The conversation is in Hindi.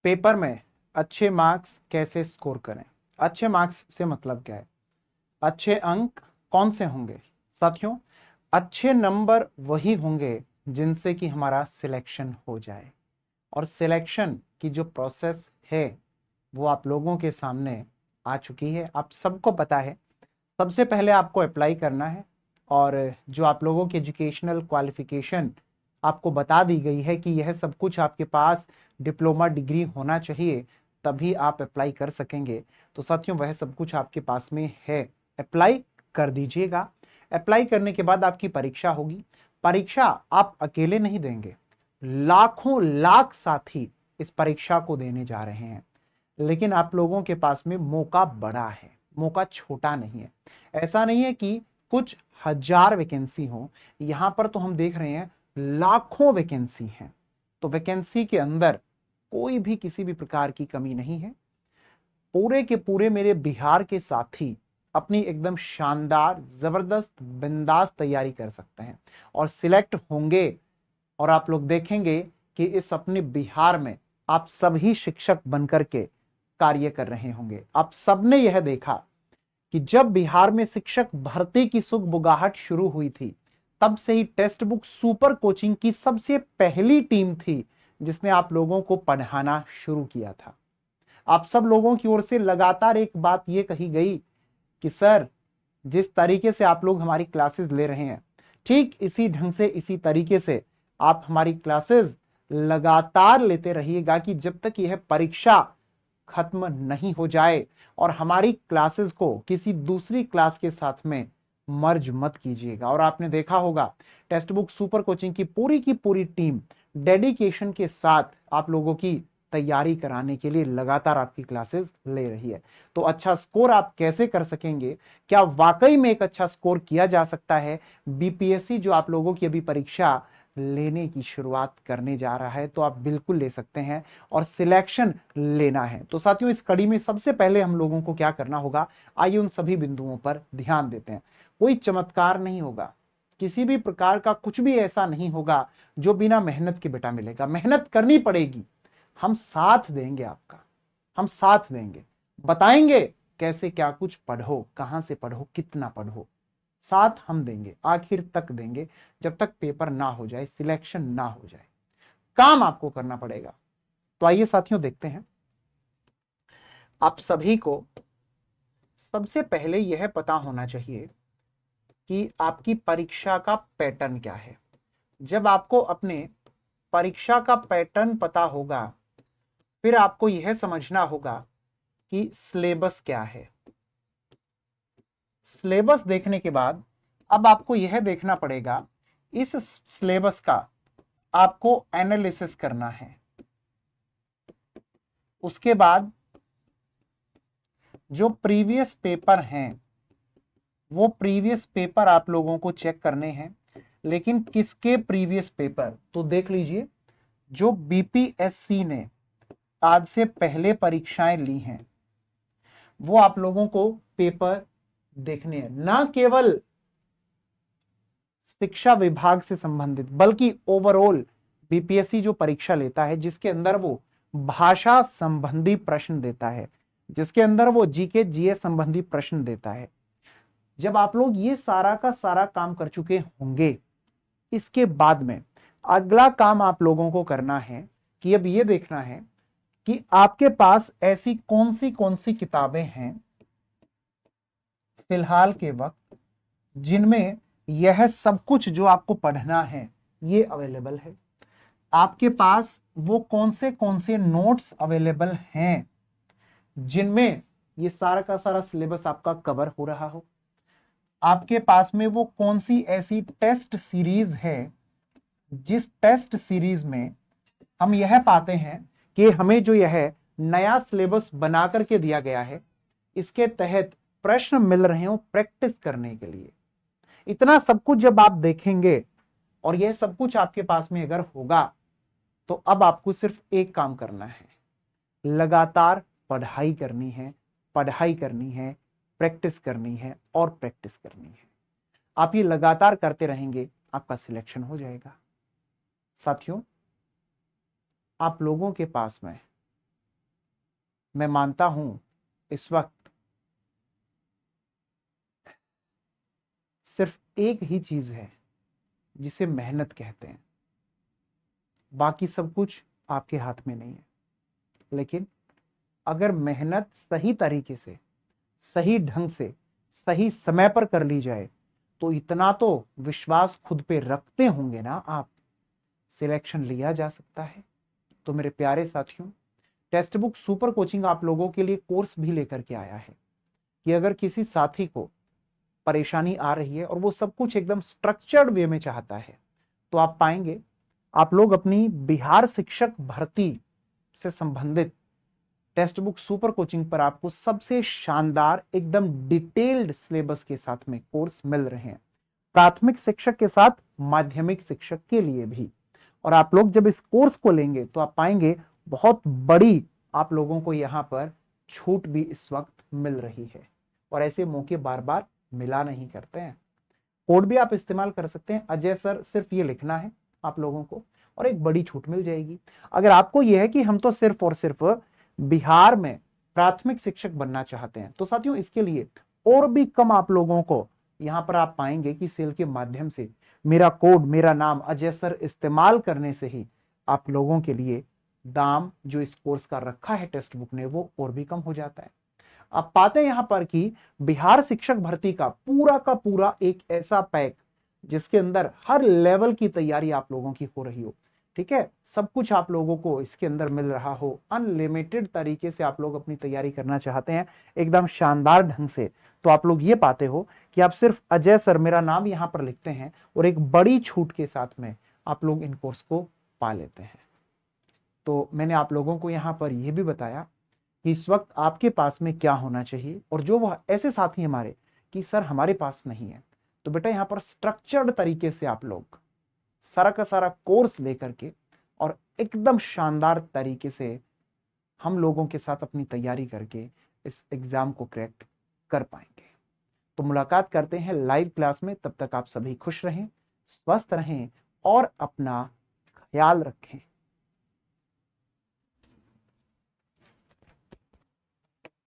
पेपर में अच्छे मार्क्स कैसे स्कोर करें। अच्छे मार्क्स से मतलब क्या है? अच्छे अंक कौन से होंगे साथियों? अच्छे नंबर वही होंगे जिनसे कि हमारा सिलेक्शन हो जाए। और सिलेक्शन की जो प्रोसेस है वो आप लोगों के सामने आ चुकी है, आप सबको पता है। सबसे पहले आपको अप्लाई करना है और जो आप लोगों की एजुकेशनल क्वालिफिकेशन आपको बता दी गई है कि यह सब कुछ आपके पास डिप्लोमा डिग्री होना चाहिए, तभी आप अप्लाई कर सकेंगे। तो साथियों वह सब कुछ आपके पास में है, अप्लाई कर दीजिएगा। अप्लाई करने के बाद आपकी परीक्षा होगी। परीक्षा आप अकेले नहीं देंगे, लाखों लाख साथी इस परीक्षा को देने जा रहे हैं। लेकिन आप लोगों के पास में मौका बड़ा है, मौका छोटा नहीं है। ऐसा नहीं है कि कुछ हजार वैकेंसी हो, यहां पर तो हम देख रहे हैं लाखों वैकेंसी हैं। तो वैकेंसी के अंदर कोई भी किसी भी प्रकार की कमी नहीं है। पूरे के पूरे मेरे बिहार के साथी अपनी एकदम शानदार जबरदस्त बिंदास तैयारी कर सकते हैं और सिलेक्ट होंगे। और आप लोग देखेंगे कि इस अपने बिहार में आप सभी शिक्षक बनकर के कार्य कर रहे होंगे। आप सबने यह देखा कि जब बिहार में शिक्षक भर्ती की सुगबुगाहट शुरू हुई थी, तब से ही टेक्स्ट बुक सुपर कोचिंग की सबसे पहली टीम थी जिसने आप लोगों को पढ़ाना शुरू किया था। आप सब लोगों की ओर से लगातार एक बात यह कही गई कि सर, जिस तरीके से आप लोग हमारी क्लासेस ले रहे हैं, ठीक इसी ढंग से इसी तरीके से आप हमारी क्लासेस लगातार लेते रहिएगा कि जब तक यह परीक्षा खत्म नहीं हो जाए। और हमारी क्लासेस को किसी दूसरी क्लास के साथ में मर्ज मत कीजिएगा। और आपने देखा होगा टेक्स्ट बुक सुपर कोचिंग की पूरी टीम डेडिकेशन के साथ आप लोगों की तैयारी कराने के लिए लगातार आपकी क्लासेस ले रही है। तो अच्छा स्कोर आप कैसे कर सकेंगे, क्या वाकई में एक अच्छा स्कोर किया जा सकता है? बीपीएससी जो आप लोगों की अभी परीक्षा लेने की शुरुआत करने जा रहा है, तो आप बिल्कुल ले सकते हैं और सिलेक्शन लेना है। तो साथियों इस कड़ी में सबसे पहले हम लोगों को क्या करना होगा, आइए उन सभी बिंदुओं पर ध्यान देते हैं। कोई चमत्कार नहीं होगा, किसी भी प्रकार का कुछ भी ऐसा नहीं होगा जो बिना मेहनत के बेटा मिलेगा। मेहनत करनी पड़ेगी, हम साथ देंगे आपका, हम साथ देंगे, बताएंगे कैसे क्या कुछ पढ़ो, कहां से पढ़ो, कितना पढ़ो, साथ हम देंगे, आखिर तक देंगे, जब तक पेपर ना हो जाए, सिलेक्शन ना हो जाए। काम आपको करना पड़ेगा। तो आइए साथियों देखते हैं। आप सभी को सबसे पहले यह पता होना चाहिए कि आपकी परीक्षा का पैटर्न क्या है। जब आपको अपने परीक्षा का पैटर्न पता होगा, फिर आपको यह समझना होगा कि सिलेबस क्या है। सिलेबस देखने के बाद अब आपको यह देखना पड़ेगा, इस सिलेबस का आपको एनालिसिस करना है। उसके बाद जो प्रीवियस पेपर हैं वो प्रीवियस पेपर आप लोगों को चेक करने हैं। लेकिन किसके प्रीवियस पेपर? तो देख लीजिए, जो बीपीएससी ने आज से पहले परीक्षाएं ली हैं वो आप लोगों को पेपर देखने हैं। ना केवल शिक्षा विभाग से संबंधित बल्कि ओवरऑल बीपीएससी जो परीक्षा लेता है, जिसके अंदर वो भाषा संबंधी प्रश्न देता है, जिसके अंदर वो जीके जीएस संबंधी प्रश्न देता है, जब आप लोग ये सारा का सारा काम कर चुके होंगे, इसके बाद में अगला काम आप लोगों को करना है कि अब ये देखना है कि आपके पास ऐसी कौन सी किताबें हैं फिलहाल के वक्त जिनमें यह सब कुछ जो आपको पढ़ना है ये अवेलेबल है। आपके पास वो कौन से नोट्स अवेलेबल हैं जिनमें ये सारा का सारा सिलेबस आपका कवर हो रहा हो। आपके पास में वो कौन सी ऐसी टेस्ट सीरीज है जिस टेस्ट सीरीज में हम यह पाते हैं कि हमें जो यह नया सिलेबस बना करके दिया गया है, इसके तहत प्रश्न मिल रहे हो प्रैक्टिस करने के लिए। इतना सब कुछ जब आप देखेंगे और यह सब कुछ आपके पास में अगर होगा, तो अब आपको सिर्फ एक काम करना है, लगातार पढ़ाई करनी है, पढ़ाई करनी है, प्रैक्टिस करनी है और प्रैक्टिस करनी है। आप ये लगातार करते रहेंगे, आपका सिलेक्शन हो जाएगा। साथियों, आप लोगों के पास में मैं मानता हूं इस वक्त सिर्फ एक ही चीज है जिसे मेहनत कहते हैं, बाकी सब कुछ आपके हाथ में नहीं है। लेकिन अगर मेहनत सही तरीके से, सही ढंग से, सही समय पर कर ली जाए तो इतना तो विश्वास खुद पे रखते होंगे ना आप, सिलेक्शन लिया जा सकता है। तो मेरे प्यारे साथियों, टेक्स्ट बुक सुपर कोचिंग आप लोगों के लिए कोर्स भी लेकर के आया है कि अगर किसी साथी को परेशानी आ रही है और वो सब कुछ एकदम स्ट्रक्चर्ड वे में चाहता है तो आप पाएंगे आप लोग अपनी बिहार शिक्षक भर्ती से संबंधित टेक्स्ट बुक सुपर कोचिंग पर आपको सबसे शानदार एकदम डिटेल्ड सिलेबस के साथ में कोर्स मिल रहे हैं, प्राथमिक शिक्षक के साथ माध्यमिक शिक्षक के लिए भी। और आप लोग जब इस कोर्स को लेंगे तो आप पाएंगे बहुत बड़ी आप लोगों को यहां पर छूट भी इस वक्त मिल रही है, और ऐसे मौके बार बार मिला नहीं करते हैं। कोड भी आप इस्तेमाल कर सकते हैं, अजय सर सिर्फ ये लिखना है आप लोगों को और एक बड़ी छूट मिल जाएगी। अगर आपको यह है कि हम तो सिर्फ और सिर्फ बिहार में प्राथमिक शिक्षक बनना चाहते हैं तो साथियों इसके लिए और भी कम आप लोगों को यहां पर आप पाएंगे कि सेल के माध्यम से मेरा कोड, मेरा नाम अजय सर इस्तेमाल करने से ही आप लोगों के लिए दाम जो इस कोर्स का रखा है टेक्स्ट बुक ने वो और भी कम हो जाता है। आप पाते हैं यहां पर कि बिहार शिक्षक भर्ती का पूरा एक ऐसा पैक जिसके अंदर हर लेवल की तैयारी आप लोगों की हो रही हो, ठीक है, सब कुछ आप लोगों को इसके अंदर मिल रहा हो, अनलिमिटेड तरीके से आप लोग अपनी तैयारी करना चाहते हैं एकदम शानदार ढंग से, तो आप लोग ये पाते हो कि आप सिर्फ अजय सर मेरा नाम यहां पर लिखते हैं और एक बड़ी छूट के साथ में आप लोग इन कोर्स को पा लेते हैं। तो मैंने आप लोगों को यहां पर यह भी बताया कि इस वक्त आपके पास में क्या होना चाहिए, और जो वह ऐसे साथी हमारे कि सर हमारे पास नहीं है, तो बेटा यहां पर स्ट्रक्चर्ड तरीके से आप लोग सारा का सारा कोर्स लेकर के और एकदम शानदार तरीके से हम लोगों के साथ अपनी तैयारी करके इस एग्जाम को क्रैक कर पाएंगे। तो मुलाकात करते हैं लाइव क्लास में, तब तक आप सभी खुश रहें, स्वस्थ रहें और अपना ख्याल रखें।